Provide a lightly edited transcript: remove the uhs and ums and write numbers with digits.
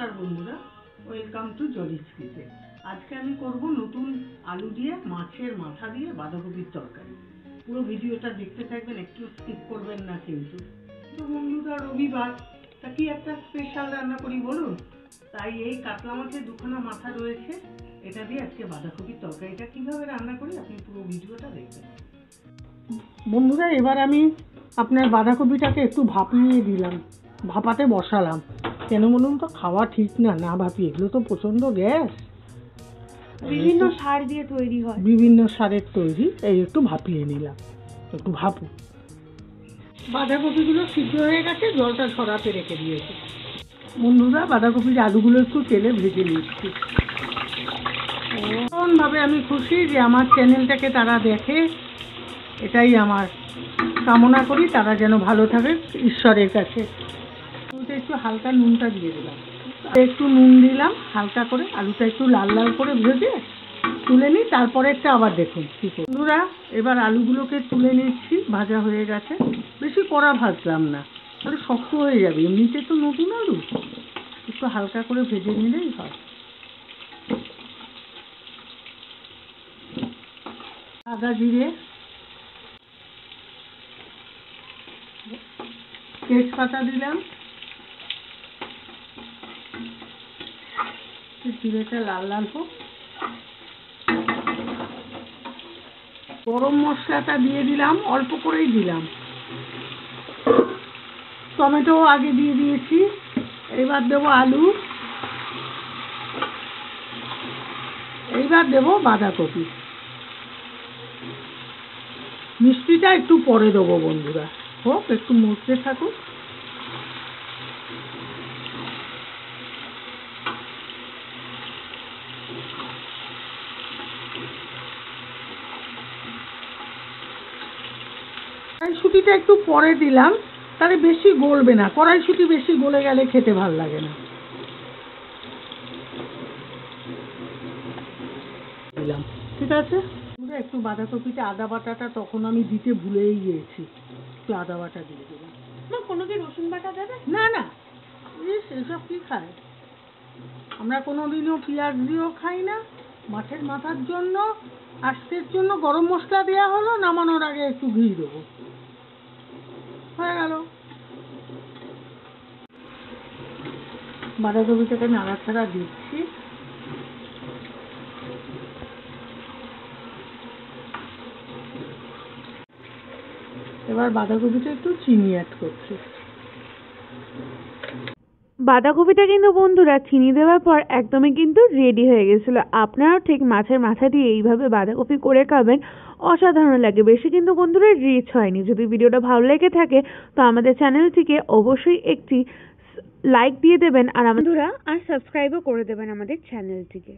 নমস্কার বন্ধুরা, welcome to জলিস kitchen. আজকে আমি করব নতুন আলু দিয়ে মাছের মাথা দিয়ে বাঁধাকপির তরকারি। পুরো ভিডিওটা দেখতে থাকবেন, একটু স্কিপ করবেন না কিন্তু। তো বন্ধুরা, রবিবার, তা কি একটা স্পেশাল রান্না করি বলুন? তাই এই কাতলা মাছের দুখানা মাথা রয়েছে, এটা দিয়ে আজকে বাঁধাকপির তরকারিটা কিভাবে রান্না করি আপনি পুরো ভিডিওটা দেখবেন। বন্ধুরা, এবার আমি আপনার বাঁধাকপিটাকে একটু ভাপিয়ে দিলাম, ভাপাতে বসালাম। কেন বলুন তো, খাওয়া ঠিক না, না ভাপিয়ে, এগুলো তো প্রচন্ড গ্যাস, বিভিন্ন সার দিয়ে তৈরি হয়, বিভিন্ন সারের তৈরি। এই একটু ভাপিয়ে নিলাম, একটু ভাপু। বাঁধাকপিগুলো সিদ্ধ হয়ে গেছে, জলটা ঝরাতে রেখে দিয়েছি। বন্ধুরা, বাঁধাকপির আলুগুলো একটু তেলে ভেজে নিচ্ছি। এমনভাবে আমি খুশি যে আমার চ্যানেলটাকে তারা দেখে, এটাই আমার কামনা করি, তারা যেন ভালো থাকে ঈশ্বরের কাছে। একটু হালকা নুনটা দিয়ে দিলাম, একটু নুন দিলাম হালকা করে, আলুটা একটু লাল লাল করে ভেজে তুলে নিই। তারপরে একটা আবার দেখুন কি করব। বন্ধুরা, এবার আলুগুলোকে তুলে নিচ্ছি, ভাজা হয়ে গেছে। বেশি কড়া ভাজলাম না, তাহলে শক্ত হয়ে যাবে, এমনিতে তো নতুন আলু, একটু হালকা করে ভেজে নিলেই হয়। আদা জিরে, তেজপাতা দিলাম, জিরেটা লাল লাল হোক। গরম মশলাটা দিয়ে দিলাম, অল্প করেই দিলাম। টমেটো আগে দিয়ে দিয়েছি, এবার দেবো আলু, এইবার দেবো বাঁধাকপি। মিষ্টিটা একটু পরে দেবো বন্ধুরা, হোক একটু মরতে থাকুক। কড়াইশুঁটিটা একটু পরে দিলাম, তাহলে বেশি গলবে না, কড়াইশুঁটি বেশি গলে গেলে খেতে ভালো লাগে না। দিলাম, ঠিক আছে। একটু বাঁধাকপিতে আদা বাটাটা তখন আমি দিতে ভুলেই গিয়েছি, একটু আদা বাটা দিয়ে দিলাম। কোনো কি রসুন বাটা দেবে? না না, এসব কি খায়, আমরা কোনোদিনও পেঁয়াজ দিয়েও খাই না। মাছের মাথার জন্য, আস্তের জন্য গরম মশলা দেওয়া হলো, নামানোর আগে একটু ঘি দেবো, হয়ে গেল। বাঁধাকপিটাকে নাড়াচাড়া দিচ্ছি। এবার বাঁধাকপিটা একটু চিনি অ্যাড করছি। বাঁধাকপিটা কিন্তু বন্ধুরা চিনি দেওয়ার পর একদমই কিন্তু রেডি হয়ে গেছিল। আপনারাও ঠিক মাছের মাথা দিয়ে এইভাবে বাঁধাকপি করে খাবেন, অসাধারণ লাগে। বেশি কিন্তু বন্ধুরা রিচ হয়নি। যদি ভিডিওটা ভালো লেগে থাকে তো আমাদের চ্যানেলটিকে অবশ্যই একটি লাইক দিয়ে দেবেন, আর বন্ধুরা আর সাবস্ক্রাইবও করে দেবেন আমাদের চ্যানেলটিকে।